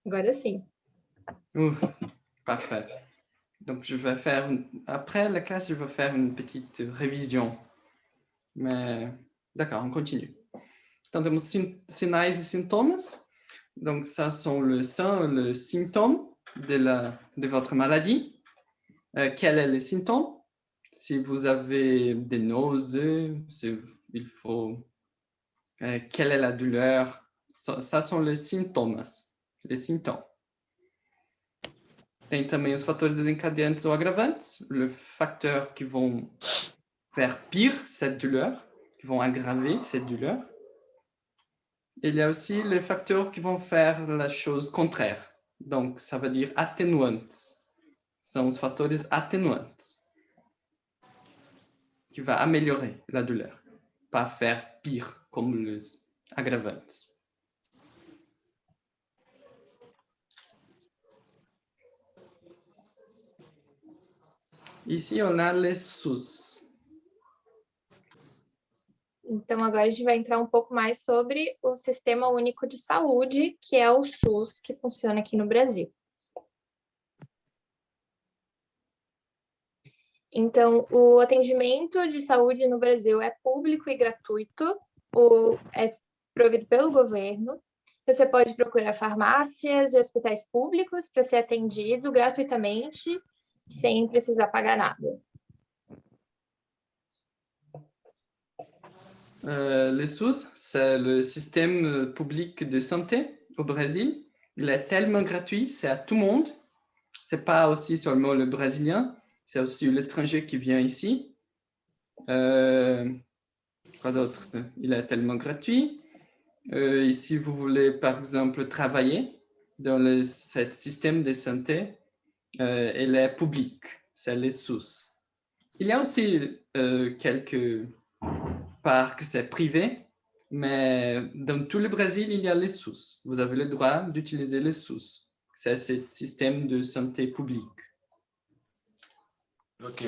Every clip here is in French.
Agora sim. Parfait. Donc, après la classe, je vais faire une petite révision. Mais, d'accord, on continue. Então, temos sinais e sintomas. Donc, ça sont le symptôme de votre maladie. Quel est le symptôme? Si vous avez des nausées, il faut... quelle est la douleur? Ça sont les symptômes. Les symptômes. Tem também os fatores desencadeantes ou agravantes, le facteur qui vont faire pire cette douleur, qui vont aggraver cette douleur. Il y a aussi les facteurs qui vont faire la chose contraire. Donc, ça veut dire atténuantes. São os fatores atténuantes qui va améliorer la douleur, pas faire pire comme les aggravantes. Ici, on a les SUS. Então, agora a gente vai entrar um pouco mais sobre o Sistema Único de Saúde, que é o SUS, que funciona aqui no Brasil. Então, o atendimento de saúde no Brasil é público e gratuito, é provido pelo governo. Você pode procurar farmácias e hospitais públicos para ser atendido gratuitamente, sem precisar pagar nada. Le SUS, c'est le système public de santé au Brésil. Il est tellement gratuit, c'est à tout le monde. C'est pas aussi seulement le Brésilien, c'est aussi l'étranger qui vient ici. Quoi d'autre? Il est tellement gratuit. Ici, vous voulez par exemple travailler dans ce système de santé, il est public, c'est le SUS. Il y a aussi quelques parcs, c'est privé, mais dans tout le Brésil, il y a le SUS. Vous avez le droit d'utiliser le SUS. C'est ce système de santé publique. Ok.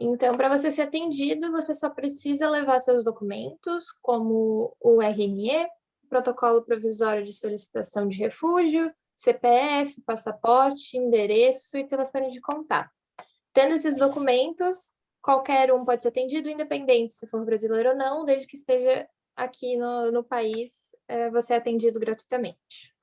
Então, para você ser atendido, você só precisa levar seus documentos, como o RME, Protocolo Provisório de Solicitação de Refúgio, CPF, passaporte, endereço e telefone de contato. Tendo esses documentos, qualquer um pode ser atendido, independente se for brasileiro ou não, desde que esteja aqui no país, você é atendido gratuitamente.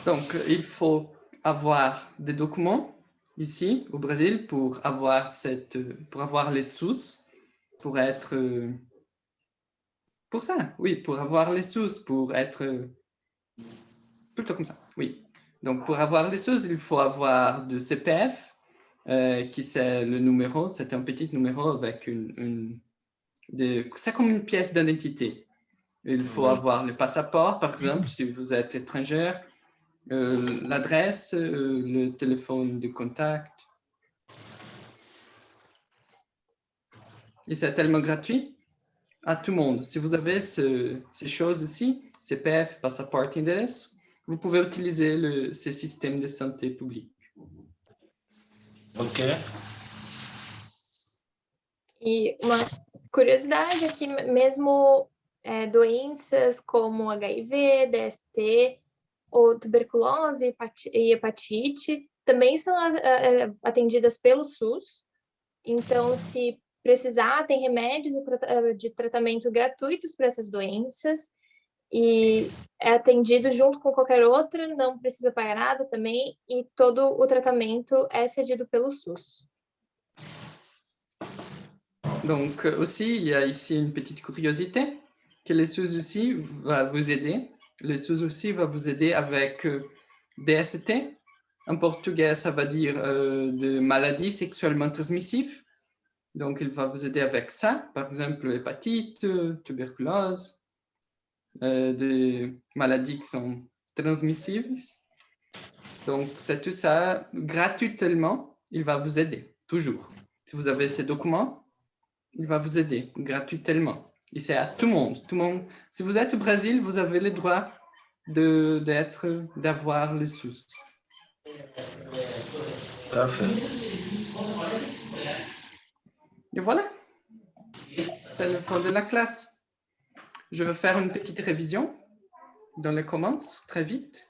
Donc, il faut avoir des documents ici au Brésil pour avoir les sous, pour être... pour ça, oui, pour avoir les sous, pour être... plutôt comme ça, oui. Donc, pour avoir les sous, il faut avoir de CPF, qui c'est le numéro, c'est un petit numéro avec c'est comme une pièce d'identité. Il faut avoir le passeport, par exemple, si vous êtes étranger, l'adresse, le téléphone de contact. Et c'est tellement gratuit à tout le monde. Si vous avez ces choses ici, CPF, passeport, endereço, vous pouvez utiliser ce système de santé publique. Ok. E uma curiosidade é que mesmo doenças como HIV, DST, ou tuberculose e hepatite também são atendidas pelo SUS. Então, se precisar, tem remédios de tratamento gratuitos para essas doenças e é atendido junto com qualquer outra, não precisa pagar nada também e todo o tratamento é cedido pelo SUS. Donc aussi, il y a ici une petite curiosité, que le SUS aussi va vous aider. Le SUS aussi va vous aider avec DST. En portugais, ça va dire de maladies sexuellement transmissives. Donc, il va vous aider avec ça, par exemple, hépatite, tuberculose, des maladies qui sont transmissibles. Donc, c'est tout ça gratuitement, il va vous aider, toujours. Si vous avez ces documents, il va vous aider gratuitement. Et c'est à tout le monde. Tout le monde. Si vous êtes au Brésil, vous avez le droit d'avoir le SUS. Parfait. Et voilà. C'est le fond de la classe. Je vais faire une petite révision. dans les commentaires très vite.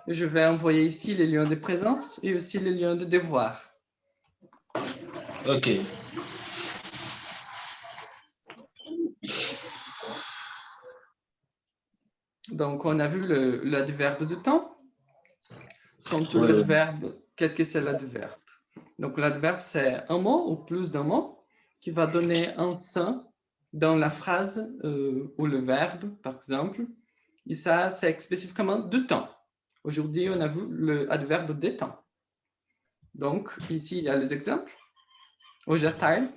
Je vais envoyer ici les liens de présence et aussi les liens de devoir. Ok. Donc, on a vu l'adverbe de temps. Sont tous les Ouais. adverbes. Qu'est-ce que c'est l'adverbe? Donc, l'adverbe, c'est un mot ou plus d'un mot qui va donner un sein dans la phrase ou le verbe, par exemple. Et ça, c'est spécifiquement de temps. Aujourd'hui, on a vu l'adverbe de temps. Donc, ici, il y a les exemples. Hoje à tarde,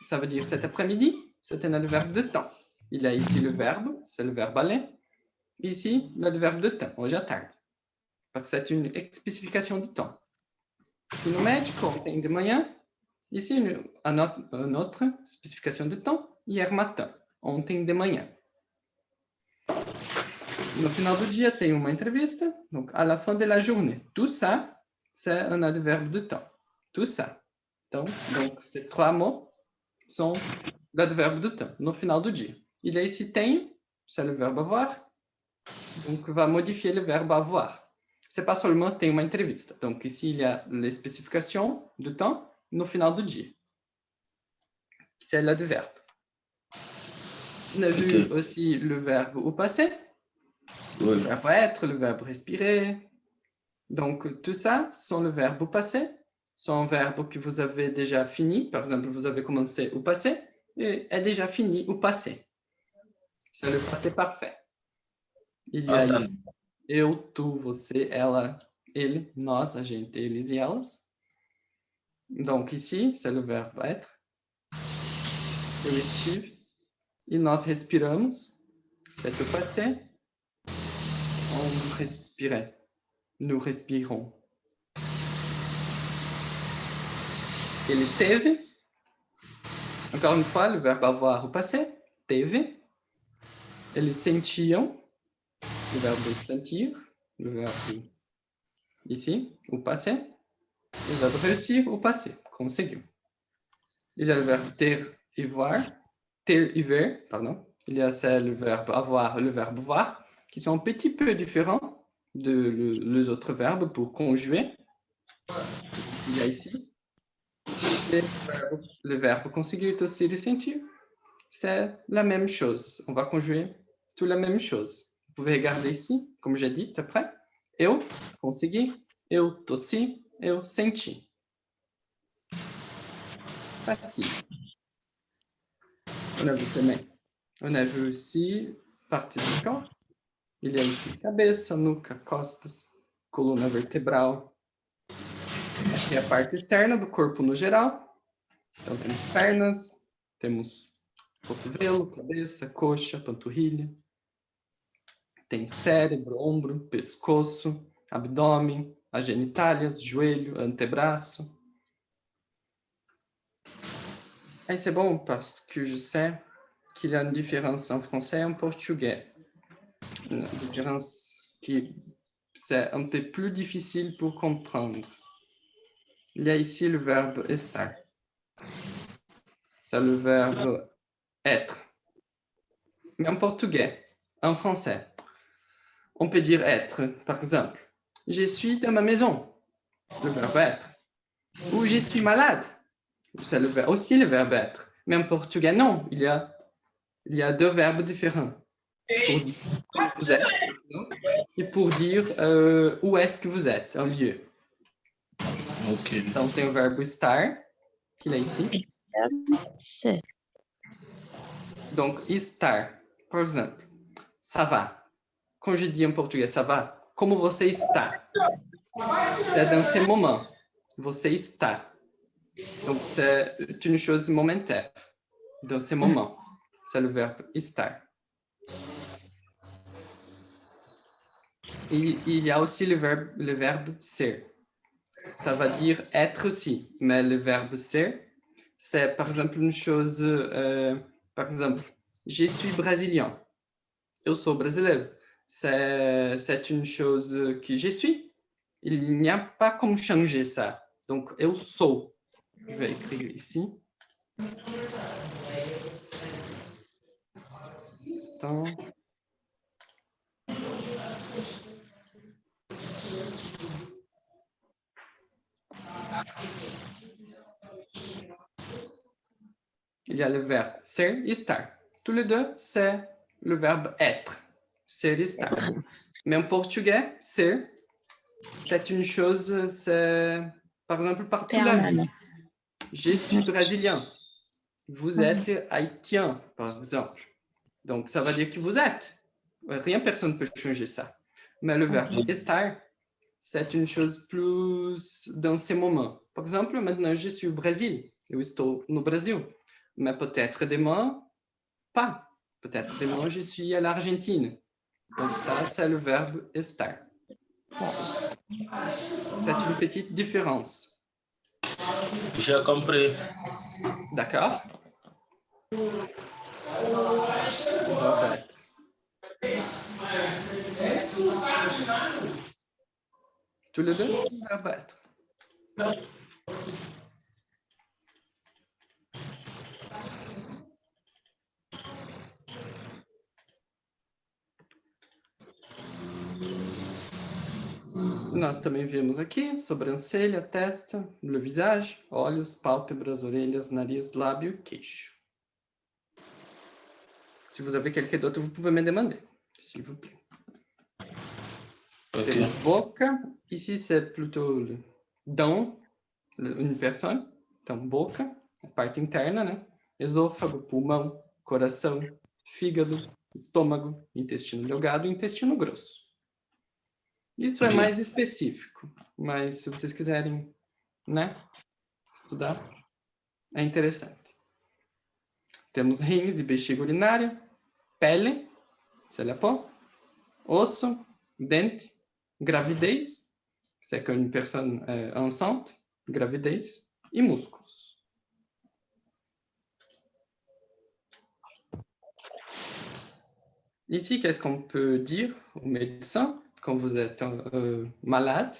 ça veut dire cet après-midi, c'est un adverbe de temps. Il y a ici le verbe, c'est le verbe aller. Ici, l'adverbe de temps, hoje à tarde. Parce que c'est une spécification de temps. E no médico, ontem de manhã. Ici, une autre spécification de temps, hier matin, ontem de manhã. No final do dia, tem uma entrevista, donc à la fin de la journée. Tout ça, c'est un adverbe de temps. Tout ça. Donc ces trois mots sont l'adverbe de temps, no final do dia. Il y a ici tenho, c'est le verbe avoir, donc va modifier le verbe avoir. C'est pas seulement tem uma entrevista. Donc ici, il y a les spécifications de temps no final do dia. C'est l'adverbe. On a vu aussi le verbe au passé, le verbe être, le verbe respirer. Donc tout ça sont le verbe au passé, sont un verbe que vous avez déjà fini. Par exemple, vous avez commencé au passé et est déjà fini au passé. C'est le passé parfait. Il y a ici eu, tu, você, ela, ele, nós, a gente, eles e elas. Donc ici, c'est le verbe être. Eu estive e nós respiramos. C'est o passé. On respirait. Nous respirons. Ele teve. Encore une fois, le verbe avoir au passé. Teve. Eles sentiam. Le verbe sentir. Le verbe ici, au passé. Le verbe réussir au passé. Conseguiu. Il y a le verbe ter et voir. Ter et ver, pardon. Il y a le verbe avoir et le verbe voir, qui sont un petit peu différents les autres verbes pour conjuguer. Il y a ici le verbe conseguir aussi de sentir. C'est la même chose. On va conjuguer tout la même chose. Vous pouvez regarder ici, comme j'ai dit après. Eu consegui, eu tossi, eu senti. Facile. On a vu também. On a vu aussi partie do corps. Il y a ici cabeça, nuca, costas, coluna vertebral. Aqui é a parte externa do corpo no geral. Então, temos pernas, temos cotovelo, cabeça, coxa, panturrilha. Tem cérebro, ombro, pescoço, abdômen, as genitálias, joelho, antebraço. Aí c'est bon parce que je sais qu'il y a une différence en français et en portugais. Une différence qui c'est un peu plus difficile pour comprendre. Il y a ici le verbe estar. C'est le verbe être. Mais en portugais, en français, on peut dire être, par exemple. Je suis dans ma maison. Le verbe être. Ou je suis malade. C'est aussi le verbe être. Mais en portugais, non. Il y a deux verbes différents. Pour dire vous êtes, par exemple, et pour dire où est-ce que vous êtes, un lieu. Ok. Donc, tem o verbo estar, qu'il a ici. C'est. Donc, estar, par exemple, ça va. Quand je dis en portugais, ça va, como você está? C'est dans ce moment. Você está. Donc, c'est une chose momentaire. Dans ce moment. C'est le verbe estar. Et il y a aussi le verbe ser. Ça va dire être aussi. Mais le verbe ser, c'est par exemple une chose, par exemple, je suis brésilien. Eu sou brasileiro. C'est une chose que je suis. Il n'y a pas comme changer ça. Donc, eu sou. Je vais écrire ici. Então, il y a le verbe ser et estar. Tous les deux, c'est le verbe être, ser et estar. Mais en portugais, ser, c'est une chose, c'est par exemple partout la vie. Je suis brésilien. Vous êtes haïtien, par exemple. Donc, ça va dire que vous êtes. Rien, personne ne peut changer ça. Mais le verbe estar, c'est une chose plus dans ces moments. Par exemple, maintenant, je suis au Brésil. Eu estou no Brasil. Mais peut-être demain, pas. Peut-être demain, je suis à l'Argentine. Donc, ça, c'est le verbe estar. C'est une petite différence. J'ai compris. D'accord? Verbe être. Tous les deux, verbe être. Nós também vimos aqui sobrancelha, testa, le visage, olhos, pálpebras, orelhas, nariz, lábio, queixo. Si vous avez quelqu'un d'autre, vous pouvez me demander, s'il vous plaît. Ok. Boca, ici c'est plutôt dans une personne, então boca, a parte interna, né? Esôfago, pulmão, coração, fígado, estômago, intestino delgado e intestino grosso. Isso é mais específico, mas se vocês quiserem, né, estudar, é interessante. Temos rins e bexiga urinária, pele, c'est la peau, osso, dente, gravidez, c'est quand une personne est enceinte, gravidez, et músculos. Ici, qu'est-ce qu'on peut dire au médecin quand vous êtes malade?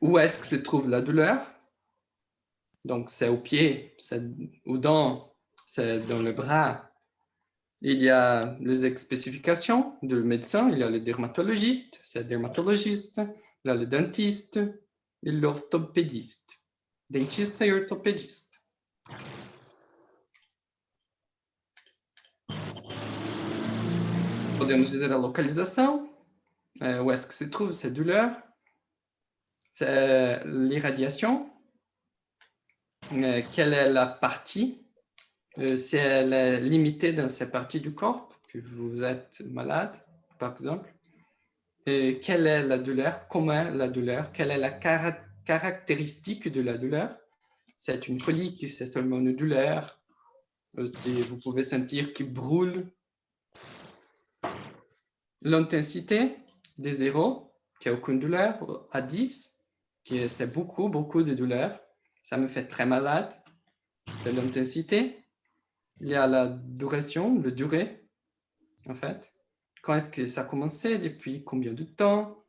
Où est-ce que se trouve la douleur? Donc, c'est au pied, c'est aux dents, c'est dans le bras. Il y a les spécifications du médecin, il y a le dermatologiste, c'est le dermatologiste, il y a le dentiste et l'orthopédiste. Dentiste e ortopedista. Podemos dizer a localização, où est-ce que se trouve cette douleur, c'est l'irradiation, quelle est la partie, si elle est limitée dans cette partie du corps, que vous êtes malade, par exemple, et quelle est la douleur, comment est la douleur, quelle est la caractéristique de la douleur. C'est une colique, c'est seulement une douleur. Aussi, vous pouvez sentir qu'il brûle. L'intensité de 0, qui n'a aucune douleur, à 10, qui c'est beaucoup, beaucoup de douleur. Ça me fait très malade. C'est l'intensité. Il y a la duration, le durée, en fait. Quand est-ce que ça a commencé, depuis combien de temps,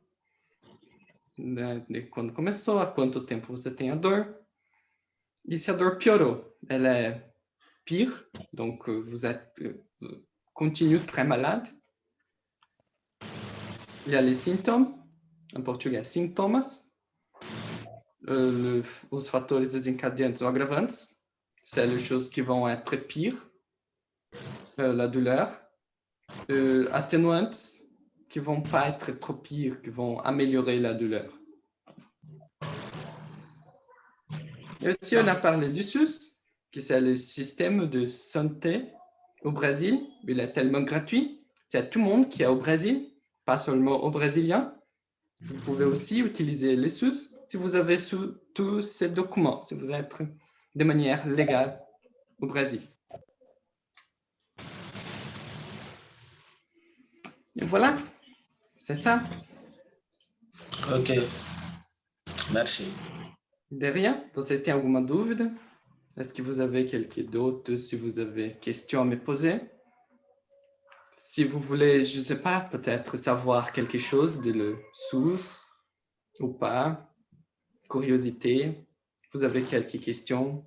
de quando começou, há quanto tempo você tem a dor. E se a dor piorou, elle est pire, donc vous êtes continue très malade. Il y a les symptômes, en português, sintomas, os fatores desencadeantes ou agravantes, c'est les choses qui vont être pires, la douleur, atténuantes, qui vont pas être trop pires, qui vont améliorer la douleur. Et aussi, on a parlé du SUS, qui c'est le système de santé au Brésil. Il est tellement gratuit. C'est tout le monde qui est au Brésil, pas seulement aux Brésiliens. Vous pouvez aussi utiliser le SUS si vous avez tous ces documents, si vous êtes de manière légale au Brésil. Et voilà, c'est ça. Ok. Merci. De rien. Vocês têm alguma dúvida? Est-ce que vous avez quelque d'autre? Si vous avez questions à me poser? Si vous voulez, je ne sais pas, peut-être savoir quelque chose de le SUS ou pas, curiosité, vous avez quelques questions?